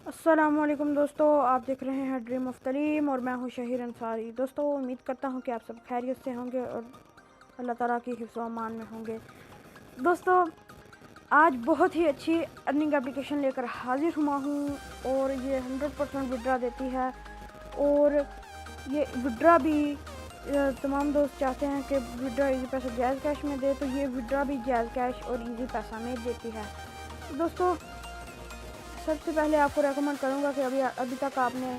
अस्सलामुअलैकुम दोस्तों, आप देख रहे हैं ड्रीम ऑफ तलीम और मैं हूं शहीर अंसारी। दोस्तों, उम्मीद करता हूं कि आप सब खैरियत से होंगे और अल्लाह ताला की हिफ्ज़ व अमान में होंगे। दोस्तों, आज बहुत ही अच्छी अर्निंग एप्लीकेशन लेकर हाजिर हुआ हूं और ये 100% विड्रा देती है। और ये विड्रा भी तमाम दोस्त चाहते हैं कि विड्रा इजी पैसा जायज़ कैश में दे, तो ये विड्रा भी जायज़ कैश और इजी पैसा में देती है। तो दोस्तों, सबसे पहले आपको रेकमेंड करूंगा कि अभी तक आपने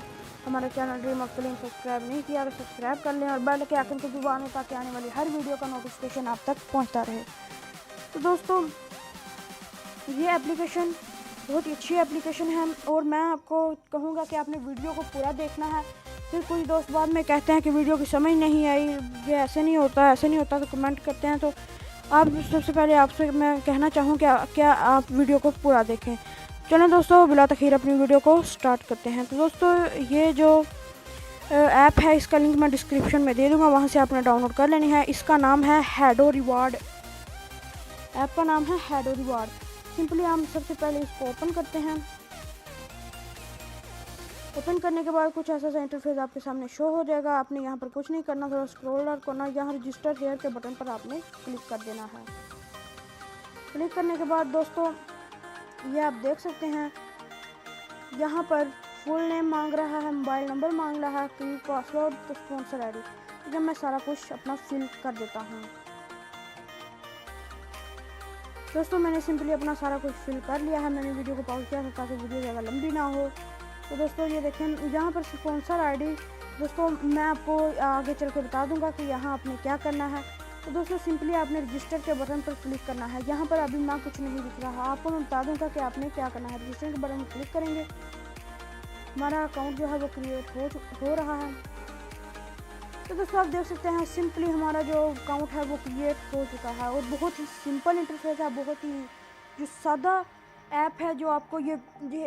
हमारा चैनल ड्रीम ऑफ तलीम सब्सक्राइब नहीं किया तो सब्सक्राइब कर लें और बेल के आइकन को दबाएं ताकि आने वाली हर वीडियो का नोटिफिकेशन आप तक पहुंचता रहे। तो दोस्तों, ये एप्लीकेशन बहुत ही अच्छी एप्लीकेशन है और मैं आपको कहूँगा कि आपने वीडियो को पूरा देखना है। फिर कुछ दोस्त बाद में कहते हैं कि वीडियो की समझ नहीं आई, ये ऐसे नहीं होता ऐसे नहीं होता, तो कमेंट करते हैं। तो आप सबसे पहले आपसे मैं कहना चाहूँ कि क्या आप वीडियो को पूरा देखें। चलें दोस्तों, बिला तखीर अपनी वीडियो को स्टार्ट करते हैं। तो दोस्तों, ये जो ऐप है इसका लिंक मैं डिस्क्रिप्शन में दे दूंगा, वहाँ से आपने डाउनलोड कर लेनी है। इसका नाम है हैडो रिवार्ड, ऐप का नाम है हैडो रिवार्ड। सिंपली हम सबसे पहले इसको ओपन करते हैं। ओपन करने के बाद कुछ ऐसा सा इंटरफेस आपके सामने शो हो जाएगा। आपने यहाँ पर कुछ नहीं करना, थोड़ा स्क्रॉल डाउन करना, यहाँ रजिस्टर हेयर के बटन पर आपने क्लिक कर देना है। क्लिक करने के बाद दोस्तों, ये आप देख सकते हैं यहाँ पर फुल नेम मांग रहा है, मोबाइल नंबर मांग रहा है, की पासवर्ड, तो स्पॉन्सर आईडी। जब मैं सारा कुछ अपना फिल कर देता हूँ दोस्तों, मैंने सिंपली अपना सारा कुछ फिल कर लिया है। मैंने वीडियो को पॉज किया था ताकि वीडियो ज़्यादा लंबी ना हो। तो दोस्तों, ये देखें यहाँ पर स्पॉन्सर आईडी। दोस्तों, मैं आपको आगे चल के बता दूँगा कि यहाँ आपने क्या करना है। तो दोस्तों, सिंपली आपने रजिस्टर के बटन पर क्लिक करना है। यहाँ पर अभी मैं कुछ नहीं दिख रहा, आपको मैं बता दूंगा कि आपने क्या करना है। रजिस्टर के बटन पर क्लिक करेंगे, हमारा अकाउंट जो है वो क्रिएट हो रहा है। तो दोस्तों, आप देख सकते हैं सिंपली हमारा जो अकाउंट है वो क्रिएट हो चुका है और बहुत ही सिंपल इंटरफेस है, बहुत ही जो सादा ऐप है जो आपको ये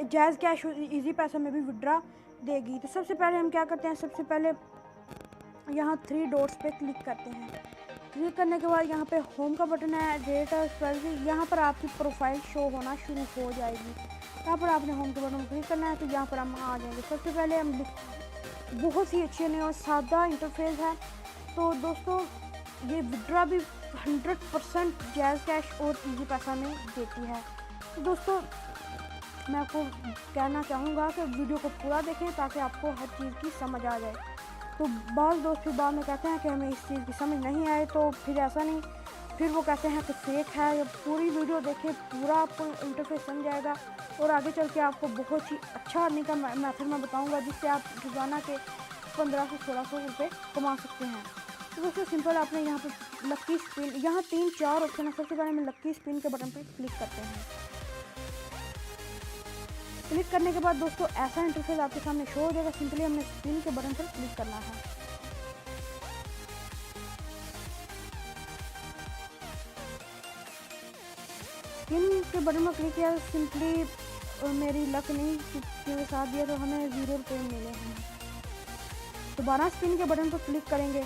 जायज़ कैश ईजी पैसा में भी विड्रा देगी। तो सबसे पहले हम क्या करते हैं, सबसे पहले यहाँ 3 डॉट्स पे क्लिक करते हैं। क्लिक करने के बाद यहाँ पे होम का बटन है, डेट और एक्सपायरी, यहाँ पर आपकी प्रोफाइल शो होना शुरू हो जाएगी। यहाँ पर आपने होम के बटन पर क्लिक करना है, तो यहाँ पर हम आ जाएंगे। सबसे पहले हम बहुत ही अच्छी और सादा इंटरफेस है। तो दोस्तों, ये विड्रा भी 100% जायज़ कैश और इजी पैसा में देती है। तो दोस्तों, मैं आपको कहना चाहूँगा कि वीडियो को पूरा देखें ताकि आपको हर चीज़ की समझ आ जाए। तो बाज़ दोस्त फिर बाद में कहते हैं कि हमें इस चीज़ की समझ नहीं आए, तो फिर ऐसा नहीं, फिर वो कहते हैं कि फेक है। या पूरी वीडियो देखें, पूरा आपको इंटरफेस समझ आएगा और आगे चल के आपको बहुत ही अच्छा अर्निंग का मेथड मैं बताऊंगा, जिससे आप रोज़ाना के 1500 से 1600 रुपये कमा सकते हैं। तो दोस्तों, सिंपल आपने यहाँ पर लक्की स्पिन, यहाँ 3-4 ऑप्शन है। सबसे पहले हम लक्की स्पिन के बटन पर क्लिक करते हैं। क्लिक करने के बाद दोस्तों, ऐसा इंटरफेस आपके सामने शो हो जाएगा। सिंपली हमने स्पिन के बटन पर क्लिक करना है। स्पिन के बटन पर क्लिक किया, सिंपली मेरी लक नहीं के साथ दिया तो हमें 0 रुपये मिले हैं। दोबारा स्पिन के बटन पर क्लिक करेंगे,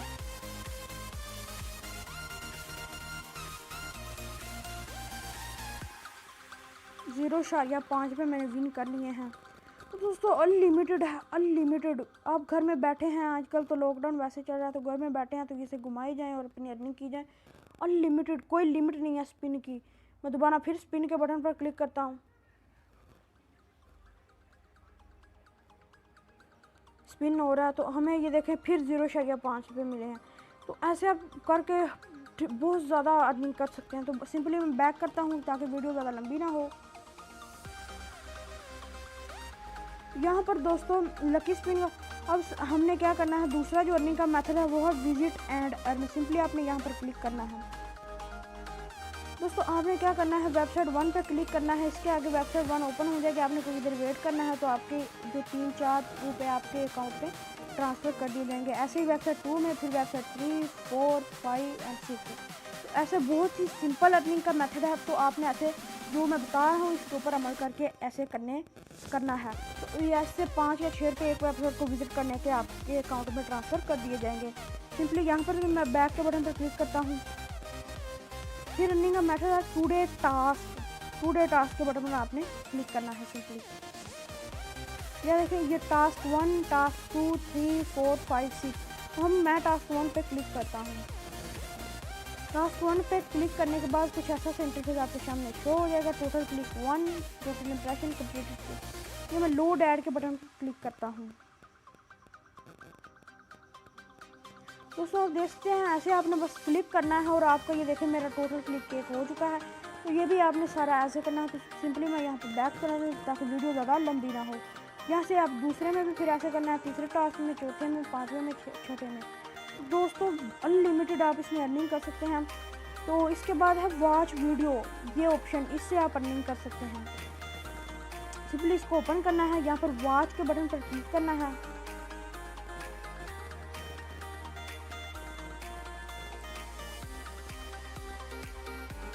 $0.5 पे मैंने विन कर लिए हैं। तो दोस्तों, अनलिमिटेड है, अनलिमिटेड। आप घर में बैठे हैं, आजकल तो लॉकडाउन वैसे चल रहा है, तो घर में बैठे हैं तो इसे घुमाई जाएं और अपनी अर्निंग की जाए। अनलिमिटेड, कोई लिमिट नहीं है स्पिन की। मैं दोबारा फिर स्पिन के बटन पर क्लिक करता हूँ, स्पिन हो रहा है, तो हमें ये देखें फिर 0.5 पे मिले हैं। तो ऐसे आप करके बहुत ज़्यादा अर्निंग कर सकते हैं। तो सिंपली मैं बैक करता हूँ ताकि वीडियो ज़्यादा लंबी ना हो। यहाँ पर दोस्तों, लकी स्पिन का अब हमने क्या करना है, दूसरा जो अर्निंग का मेथड है वो है विजिट एंड अर्न। सिंपली आपने यहाँ पर क्लिक करना है। दोस्तों, आपने क्या करना है, वेबसाइट 1 पे क्लिक करना है। इसके आगे वेबसाइट 1 ओपन हो जाएगी, आपने कुछ देर वेट करना है, तो आपके जो 3-4 रुपये आपके अकाउंट पे ट्रांसफ़र कर दिए जाएंगे। ऐसे ही वेबसाइट 2 में, फिर वेबसाइट 3, 4, 5 एंड 6। तो ऐसे बहुत ही सिंपल अर्निंग का मेथड है। तो आपने ऐसे जो मैं बता रहा हूँ इसके ऊपर अमल करके ऐसे करना है। तो ये ऐसे 5 या 6 रुपये एक वेबसाइट को विजिट करने के आपके अकाउंट में ट्रांसफ़र कर दिए जाएंगे। सिंपली यहाँ पर मैं बैक के बटन पर क्लिक करता हूँ। फिर रनिंग का मेथड है टुडे टास्क के बटन पर आपने क्लिक करना है। सिंपली यह देखें ये टास्क 1, टास्क 2, 3, 4, 5, 6। तो मैं टास्क 1 पे क्लिक करता हूँ। टास्क 1 पे क्लिक करने के बाद कुछ ऐसा सा इंटरफेस आपके सामने शो हो जाएगा। Total click 1, total impression completed. ये मैं लोड ऐड के बटन पर क्लिक करता हूँ। दोस्तों आप देखते हैं ऐसे आपने बस क्लिक करना है और आपका ये देखें मेरा टोटल क्लिक 1 हो चुका है। तो ये भी आपने सारा ऐसे करना है। तो सिंपली मैं यहाँ पर बैक कर दूँ ताकि वीडियो ज़्यादा लंबी ना हो। यहाँ से आप दूसरे में भी फिर ऐसे करना है, तीसरे टास्क में, चौथे में, पाँचवें में, छठे में। दोस्तों अनलिमिटेड आप इसमें अर्निंग कर सकते हैं। तो इसके बाद है वॉच वीडियो, ये ऑप्शन, इससे आप अर्निंग कर सकते हैं। सिंपली इसको ओपन करना है, यहाँ पर वॉच के बटन पर क्लिक करना है।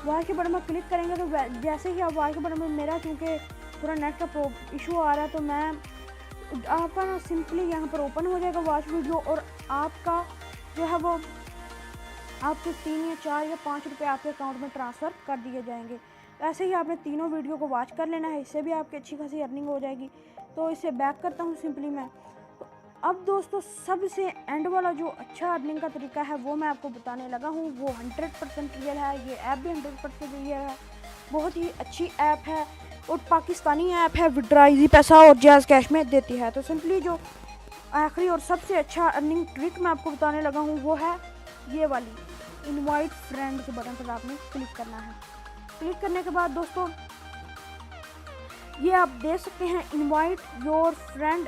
वॉच के बटन पर क्लिक करेंगे तो जैसे ही आप वॉच के बटन पर, मेरा क्योंकि थोड़ा नेट का इशू आ रहा है तो मैं आपका ना सिंपली यहाँ पर ओपन हो जाएगा वॉच वीडियो और आपका जो है वो आपके 3 या 4 या 5 रुपये आपके अकाउंट में ट्रांसफ़र कर दिए जाएंगे। ऐसे ही आपने तीनों वीडियो को वॉच कर लेना है, इससे भी आपकी अच्छी खासी अर्निंग हो जाएगी। तो इसे बैक करता हूँ सिंपली मैं। तो अब दोस्तों सबसे एंड वाला जो अच्छा अर्निंग का तरीका है वो मैं आपको बताने लगा हूँ। वो 100% रियल है। ये ऐप भी 100% रियल है, बहुत ही अच्छी ऐप है और पाकिस्तानी ऐप है। विड्रा इजी पैसा और जैज़ कैश में देती है। तो सिंपली जो आखिरी और सबसे अच्छा अर्निंग ट्रिक मैं आपको बताने लगा हूँ वो है ये वाली, इनवाइट फ्रेंड के बटन पर आपने क्लिक करना है। क्लिक करने के बाद दोस्तों ये आप देख सकते हैं, invite your friend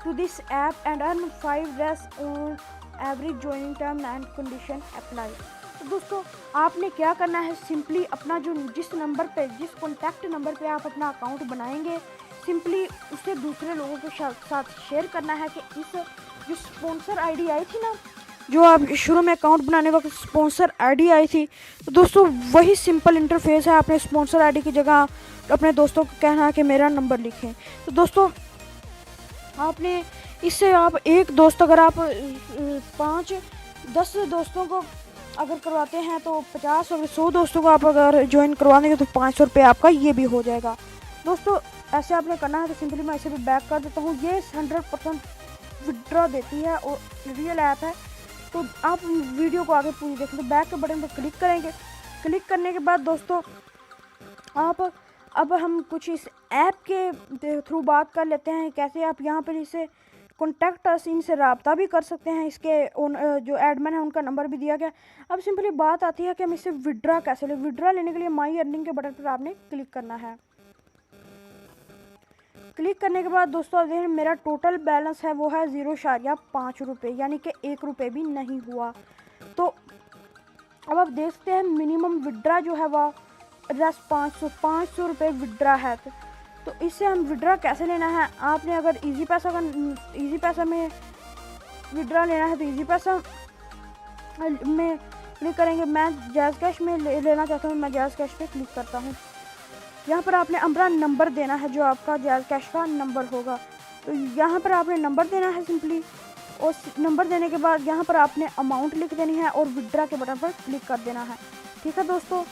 to this app and earn 5 रेस on average joining term and condition apply. तो दोस्तों आपने क्या करना है, सिंपली अपना जो जिस नंबर पे, जिस कॉन्टैक्ट नंबर पे आप अपना अकाउंट बनाएंगे, सिंपली उसे दूसरे लोगों के साथ शेयर करना है कि इस जो स्पॉन्सर आईडी आई थी ना, जो आप शुरू में अकाउंट बनाने वक्त स्पॉन्सर आईडी आई थी, तो दोस्तों वही सिंपल इंटरफेस है। आपने स्पॉन्सर आईडी की जगह अपने दोस्तों को कहना है कि मेरा नंबर लिखें। तो दोस्तों आपने इससे आप एक दोस्त, अगर आप 5-10 दोस्तों को अगर करवाते हैं तो 50, अगर 100 दोस्तों को आप अगर ज्वाइन करवा देंगे तो 500 रुपये आपका ये भी हो जाएगा। दोस्तों ऐसे आपने करना है। तो सिंपली मैं इसे भी बैक कर देता हूँ। ये 100% विड्रॉ देती है और रियल ऐप है। तो आप वीडियो को आगे पूरी देखें। तो बैक के बटन पर क्लिक करेंगे। क्लिक करने के बाद दोस्तों आप अब हम कुछ इस ऐप के थ्रू बात कर लेते हैं, कैसे आप यहाँ पर इसे कॉन्टैक्ट अस, इनसे रब्ता भी कर सकते हैं। इसके जो एडमिन है उनका नंबर भी दिया गया। अब सिंपली बात आती है कि हम इसे विड्रा कैसे लें। विड्रा लेने के लिए माई अर्निंग के बटन पर आपने क्लिक करना है। क्लिक करने के बाद दोस्तों देखें मेरा टोटल बैलेंस है वो है 0.5 रुपये, यानी कि 1 रुपये भी नहीं हुआ। तो अब आप देखते हैं मिनिमम विड्रा जो है वह 500 रुपये विड्रा है। तो इससे हम विड्रा कैसे लेना है, आपने अगर इजी पैसा में विड्रा लेना है तो इजी पैसा में क्लिक करेंगे। मैं जैज़ कैश में लेना चाहता हूँ, मैं जैज़ कैश पे क्लिक करता हूँ। यहाँ पर आपने अपना नंबर देना है जो आपका जैज़ कैश का नंबर होगा। तो यहाँ पर आपने नंबर देना है सिंपली, और नंबर देने के बाद यहाँ पर आपने अमाउंट लिख देनी है और विड्रा के बटन पर क्लिक कर देना है। ठीक है दोस्तों,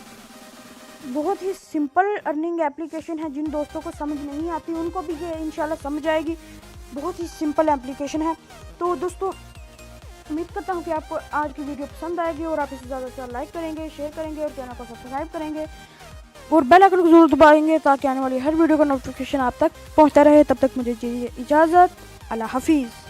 बहुत ही सिंपल अर्निंग एप्लीकेशन है। जिन दोस्तों को समझ नहीं आती उनको भी ये इंशाल्लाह समझ आएगी। बहुत ही सिंपल एप्लीकेशन है। तो दोस्तों उम्मीद करता हूँ कि आपको आज की वीडियो पसंद आएगी और आप इसे ज़्यादा से ज़्यादा लाइक करेंगे, शेयर करेंगे और चैनल को सब्सक्राइब करेंगे और बेल आइकन को जरूर दबाएंगे ताकि आने वाली हर वीडियो का नोटिफिकेशन आप तक पहुँचता रहे। तब तक मुझे दीजिए इजाज़त। अल्लाह हाफिज़।